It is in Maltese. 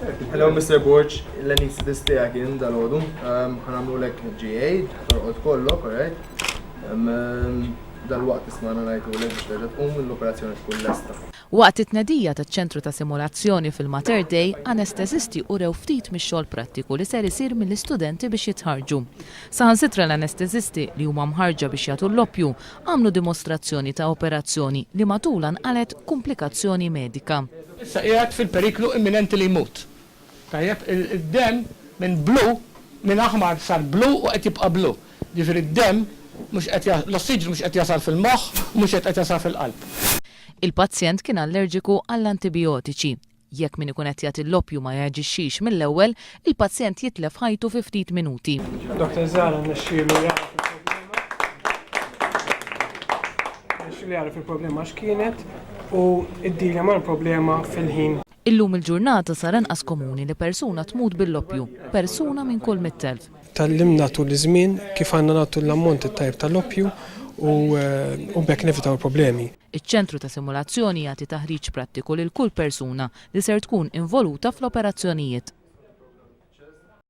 Hello, Mr. Borch. L-anesthetist tiegħek jien dal-għodu. Ħanamlulek GA, torqod kollok, alright? Dal-waqt ismana ngħidulek biex terġa' tqum l-operazzjoni tkun lesta. Waqt it-tnedija taċ-ċentru ta' simulazzjoni fil-Mater Dei, anestesisti urew ftit mix-xogħol prattiku li ser isir mill-istudenti biex jitħarġu. Saħansitra l-anestesisti li huma mħarġa biex jagħtu l-oppju għamlu dimostrazzjoni ta' operazzjoni li matula nqalet komplikazzjoni medika. Issa qiegħed fil-periklu imminenti li jmut. Tajjeb, id-dem minn blu, minn aħmar sar blu u qed jibqa' blu. Ġifieri id-dem l-ossiġnu mhux qed jasal fil-moħħ, mhux qed jasal fil-qalb. Il-pazjent kien allerġiku għall-antibiotiċi. Jekk min ikun qed jagħti l-oppju ma jaġixxix mill-ewwel, il-pazjent jitlef ħajtu fi ftit minuti. Dr. Zara nexxielu jara fil-problema x'kienet u id-dila mal-problema fil-ħin. Illum il-ġurnata sar inqas komuni li persuna tmut bil-oppju, persuna minn kull 100,000. Tallimna tul iż-żmien kif għandna nagħtu l-ammont tajjeb tal-oppju u bekk nevitaw problemi. Iċ-ċentru ta' simulazzjoni jagħti taħriġ prattiku lil kull persuna li ser tkun involuta fl-operazzjonijiet.